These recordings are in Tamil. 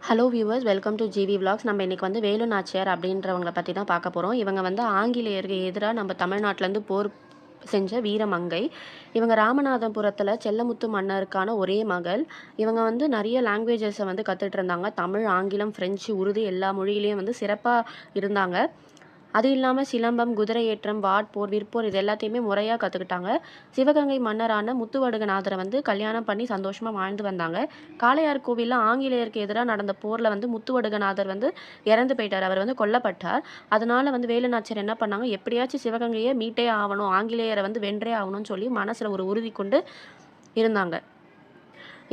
Hello viewers, welcome to GV vlogs. நம்ம இன்றைக்கி வந்து வேலு நாச்சியார் அப்படின்றவங்கள பற்றி தான் பார்க்க போகிறோம். இவங்க வந்து ஆங்கிலேயருக்கு எதிராக நம்ம தமிழ்நாட்டிலேருந்து போர் செஞ்ச வீரமங்கை. இவங்க ராமநாதபுரத்தில் செல்லமுத்து மன்னருக்கான ஒரே மகள். இவங்க வந்து நிறைய லாங்குவேஜஸை வந்து கற்றுட்டு இருந்தாங்க. தமிழ், ஆங்கிலம், ஃப்ரெஞ்சு, உருது எல்லா மொழியிலையும் வந்து சிறப்பாக இருந்தாங்க. அது இல்லாமல் சிலம்பம், குதிரை ஏற்றம், வாட்போர், விற்போர் இது எல்லாத்தையுமே முறையாக கற்றுக்கிட்டாங்க. சிவகங்கை மன்னரான முத்துவடுகநாதரை வந்து கல்யாணம் பண்ணி சந்தோஷமாக வாழ்ந்து வந்தாங்க. காளையார் கோவிலில் ஆங்கிலேயருக்கு எதிராக நடந்த போரில் வந்து முத்துவடுகநாதர் வந்து இறந்து போயிட்டார். அவர் வந்து கொல்லப்பட்டார். அதனால வந்து வேலுநாச்சியார் என்ன பண்ணாங்க, எப்படியாச்சும் சிவகங்கையை மீட்டே ஆகணும், ஆங்கிலேயரை வந்து வென்றே ஆகணும்னு சொல்லி மனசில் ஒரு உறுதி கொண்டு இருந்தாங்க.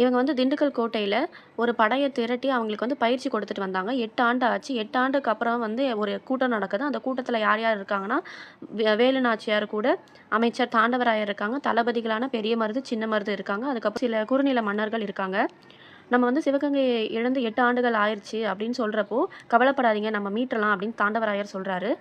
இவங்க வந்து திண்டுக்கல் கோட்டையில் ஒரு படையை திரட்டி அவங்களுக்கு வந்து பயிற்சி கொடுத்துட்டு வந்தாங்க. 8 ஆண்டு ஆச்சு. 8 ஆண்டுக்கு அப்புறம் வந்து ஒரு கூட்டம் நடக்குது. அந்த கூட்டத்தில் யார் யார் இருக்காங்கன்னா, வேலு நாச்சியார் கூட அமைச்சர் தாண்டவராயர் இருக்காங்க, தளபதிகளான பெரிய மருது, சின்ன மருது இருக்காங்க, அதுக்கப்புறம் சில குறுநில மன்னர்கள் இருக்காங்க. நம்ம வந்து சிவகங்கையை இழந்து 8 ஆண்டுகள் ஆயிடுச்சு அப்படின்னு சொல்கிறப்போ, கவலைப்படாதீங்க, நம்ம மீட்டலாம் அப்படின்னு தாண்டவராயர் சொல்கிறாரு.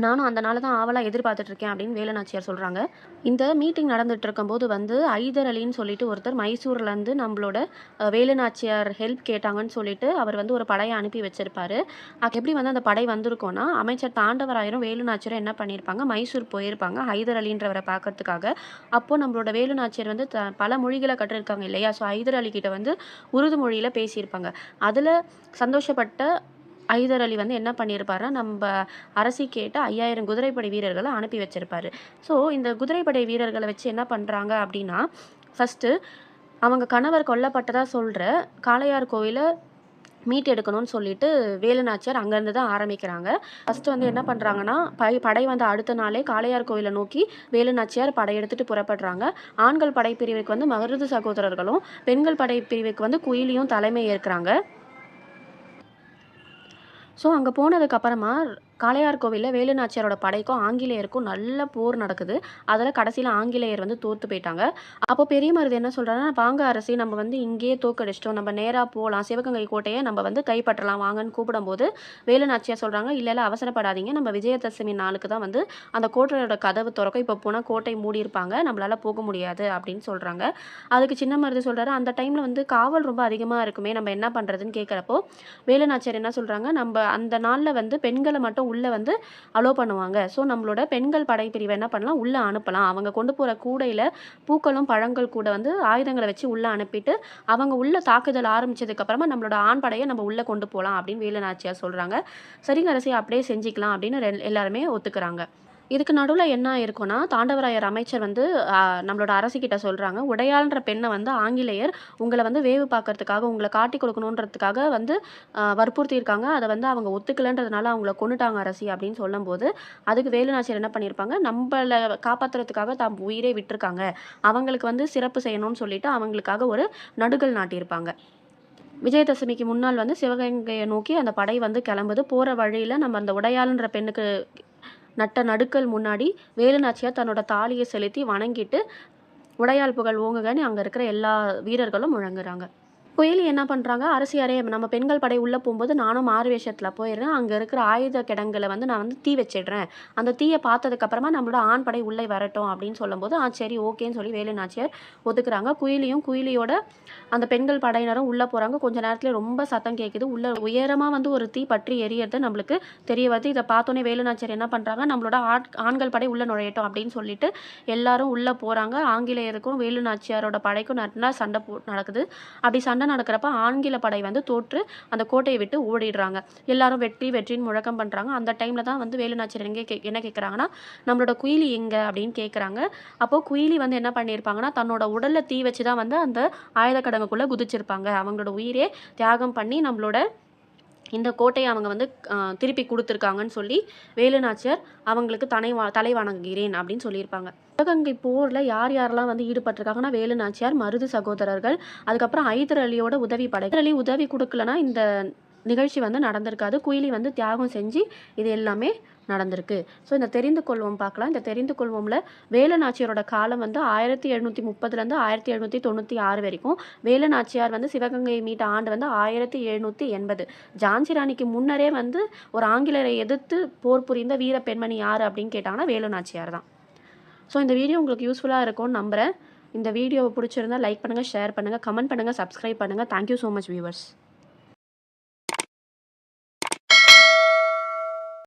நானும் அந்த நாள தான் ஆவலா எதிர்பார்த்துட்டு இருக்கேன் அப்படின்னு வேலுநாச்சியார் சொல்றாங்க. இந்த மீட்டிங் நடந்துட்டு இருக்கும்போது வந்து ஐதர் அலின்னு சொல்லிட்டு ஒருத்தர் மைசூர்லேருந்து நம்மளோட வேலுநாச்சியார் ஹெல்ப் கேட்டாங்கன்னு சொல்லிட்டு அவர் வந்து ஒரு படையை அனுப்பி வச்சிருப்பாரு. எப்படி வந்து அந்த படை வந்திருக்கோன்னா, அமைச்சர் தாண்டவராயரும் வேலுநாச்சியாரும் என்ன பண்ணியிருப்பாங்க, மைசூர் போயிருப்பாங்க ஐதர் அலின்றவரை பார்க்கறதுக்காக. அப்போ நம்மளோட வேலுநாச்சியார் வந்து பல மொழிகளை கற்றிருக்காங்க இல்லையா? ஸோ ஐதர் அலி கிட்ட வந்து உருது மொழியில் பேசியிருப்பாங்க. அதில் சந்தோஷப்பட்ட ஐதர் அலி வந்து என்ன பண்ணியிருப்பாருன்னா, நம்ப அரசி கேட்ட 5000 குதிரைப்படை வீரர்கள அனுப்பி வச்சிருப்பாரு. ஸோ இந்த குதிரைப்படை வீரர்கள வச்சு என்ன பண்றாங்க அப்படின்னா, ஃபர்ஸ்ட்டு அவங்க கணவர் கொல்லப்பட்டதா சொல்ற காளையார் கோவில மீட்டெடுக்கணும்னு சொல்லிட்டு வேலுநாச்சியார் அங்கேருந்து தான் ஆரம்பிக்கிறாங்க. ஃபர்ஸ்ட்டு வந்து என்ன பண்ணுறாங்கன்னா, படை வந்த அடுத்த நாளே காளையார் கோவிலை நோக்கி வேலுநாச்சியார் படையெடுத்துட்டு புறப்படுறாங்க. ஆண்கள் படைப்பிரிவுக்கு வந்து மருது சகோதரர்களும், பெண்கள் படைப்பிரிவுக்கு வந்து குயிலியும் தலைமை ஏற்கிறாங்க. ஸோ அங்கே போனதுக்கப்புறமா காளையார் கோவிலில் வேலுநாச்சியாரோட படைக்கும் ஆங்கிலேயருக்கும் நல்ல போர் நடக்குது. அதில் கடைசியில் ஆங்கிலேயர் வந்து தோற்று போயிட்டாங்க. அப்போ பெரிய மருது என்ன சொல்கிறாருன்னா, வாங்க அரசி, நம்ம வந்து இங்கேயே தோக்கடிச்சிட்டோம், நம்ம நேராக போகலாம், சிவகங்கை கோட்டையை நம்ம வந்து கைப்பற்றலாம் வாங்கன்னு கூப்பிடும்போது வேலுநாச்சியார் சொல்கிறாங்க, இல்லை இல்லை அவசரப்படாதீங்க, நம்ம விஜயதசமி நாளுக்கு தான் வந்து அந்த கோட்டையோட கதவு திறக்கும், இப்போ போனால் கோட்டை மூடியிருப்பாங்க, நம்மளால் போக முடியாது அப்படின்னு சொல்கிறாங்க. அதுக்கு சின்ன மருது சொல்கிறாரு, அந்த டைமில் வந்து காவல் ரொம்ப அதிகமாக இருக்குமே, நம்ம என்ன பண்ணுறதுன்னு கேட்குறப்போ வேலுநாச்சியார் என்ன சொல்கிறாங்க, நம்ம அந்த நாளில் வந்து பெண்களை மட்டும் உள்ளே வந்து அலோ பண்ணுவாங்க. ஸோ நம்மளோட பெண்கள் படைப்பிரிவை என்ன பண்ணலாம், உள்ளே அனுப்பலாம். அவங்க கொண்டு போகிற கூடையில் பூக்களும் பழங்கள் கூட வந்து ஆயுதங்களை வச்சு உள்ளே அனுப்பிட்டு அவங்க உள்ள தாக்குதல் ஆரம்பிச்சதுக்கப்புறமா நம்மளோட ஆண் படையை நம்ம உள்ளே கொண்டு போகலாம் அப்படின்னு வேலுநாச்சியார் சொல்கிறாங்க. சரிங்க அரசி, அப்படியே செஞ்சுக்கலாம் அப்படின்னு எல்லாருமே ஒத்துக்கிறாங்க. இதுக்கு நடுவுல என்ன ஆயிருக்கும்னா, தாண்டவராயர் அமைச்சர் வந்து நம்மளோட அரசிகிட்ட சொல்றாங்க, உடையாள்ன்ற பெண்ணை வந்து ஆங்கிலேயர் உங்கள வந்து வேவு பார்க்கறதுக்காக, உங்கள காட்டிக் கொடுக்கணுன்றதுக்காக வந்து வற்புறுத்தியிருக்காங்க. அத வந்து அவங்க ஒத்துக்கலன்றதுனால அவங்கள கொன்னுட்டாங்க அரசி அப்படின்னு சொல்லும்போது, அதுக்கு வேலுநாச்சியார் என்ன பண்ணியிருப்பாங்க, நம்பள காப்பாத்துறதுக்காக தாம் உயிரே விட்டுருக்காங்க. அவங்களுக்கு வந்து சிறப்பு செய்யணும்னு சொல்லிட்டு அவங்களுக்காக ஒரு நடுகல் நாட்டியிருப்பாங்க. விஜயதசமிக்கு முன்னாள் வந்து சிவகங்கையை நோக்கி அந்த படை வந்து கிளம்புது. போற வழியில நம்ம அந்த உடையாள்ன்ற பெண்ணுக்கு நட்ட நடுக்கல் முன்னாடி வேலுநாச்சியார் தன்னோட தாலியை செலுத்தி வணங்கிட்டு உடையாள் புகழ் ஓங்குகன்னு அங்கே இருக்கிற எல்லா வீரர்களும் முழங்குறாங்க. குயிலி என்ன பண்ணுறாங்க, அரசியாரே நம்ம பெண்கள் படை உள்ளே போகும்போது நானும் மாறு வேஷத்தில் போயிடுறேன், அங்கே இருக்கிற ஆயுத கிடங்குல வந்து நான் வந்து தீ வச்சிடுறேன், அந்த தீயை பார்த்ததுக்கப்புறமா நம்மளோட ஆண் படை உள்ளே வரட்டும் அப்படின்னு சொல்லும்போது சரி ஓகேன்னு சொல்லி வேலுநாச்சியார் ஒதுக்குறாங்க. குயிலியோட அந்த பெண்கள் படையினரும் உள்ளே போகிறாங்க. கொஞ்ச நேரத்தில் ரொம்ப சத்தம் கேட்குது. உள்ள உயரமாக வந்து ஒரு தீ பற்றி எரியறது நம்மளுக்கு தெரிய வருது. இதை பார்த்தோன்னே வேலுநாச்சியார் என்ன பண்ணுறாங்க, நம்மளோட ஆண்கள் படை உள்ளே நுழையட்டும் அப்படின்னு சொல்லிட்டு எல்லாரும் உள்ளே போகிறாங்க. ஆங்கிலேயருக்கும் வேலுநாச்சியாரோட படைக்கும் நல்லா சண்டை நடக்குது. அப்படி சண்டை நடக்கிறப்ப ஆங்கில படை வந்து தோற்று அந்த கோட்டையை விட்டு ஓடிடுறாங்க. எல்லாரும் வெற்றி வெற்றின்னு முழக்கம் பண்ணுறாங்க. அந்த டைமில் தான் வந்து வேலுநாச்சியார் என்ன கேட்குறாங்கன்னா, நம்மளோட குயிலி எங்க அப்படின்னு கேட்குறாங்க. அப்போது குயிலி வந்து என்ன பண்ணியிருப்பாங்கன்னா, தன்னோட உடலில் தீ வச்சு தான் வந்து அந்த ஆயுத கடங்குக்குள்ளே குதிச்சிருப்பாங்க. அவங்களோட உயிரே தியாகம் பண்ணி நம்மளோட இந்த கோட்டையை அவங்க வந்து திருப்பி கொடுத்துருக்காங்கன்னு சொல்லி வேலுநாச்சியார் அவங்களுக்கு தலை வணங்குகிறேன் அப்படின்னு சொல்லியிருப்பாங்க. சிவகங்கை போரில் யார் யாரெல்லாம் வந்து ஈடுபட்டிருக்காங்கன்னா, வேலுநாச்சியார், மருது சகோதரர்கள், அதுக்கப்புறம் ஐதர் அலியோட உதவி படை. ஐதர் அலி உதவி கொடுக்கலனா இந்த நிகழ்ச்சி வந்து நடந்திருக்காது. குயிலி வந்து தியாகம் செஞ்சு இது எல்லாமே நடந்திருக்கு. ஸோ இந்த தெரிந்து கொள்வோம் பார்க்கலாம். இந்த தெரிந்து கொள்வோம்ல வேலுநாச்சியாரோட காலம் வந்து 1730லேருந்து 1796 வரைக்கும். வேலுநாச்சியார் வந்து சிவகங்கையை மீட்ட ஆண்டு வந்து 1780. ஜான்சி ராணிக்கு முன்னரே வந்து ஒரு ஆங்கிலேயரை எதிர்த்து போர் புரிந்த வீர பெண்மணி யார் அப்படின்னு கேட்டாங்கன்னா வேலுநாச்சியார் தான். ஸோ இந்த வீடியோ உங்களுக்கு யூஸ்ஃபுல்லாக இருக்கும்னு நம்புகிறேன். இந்த வீடியோவை பிடிச்சிருந்தா லைக் பண்ணுங்கள், ஷேர் பண்ணுங்கள், கமெண்ட் பண்ணுங்கள், சப்ஸ்கிரைப் பண்ணுங்கள். Thank you so much viewers.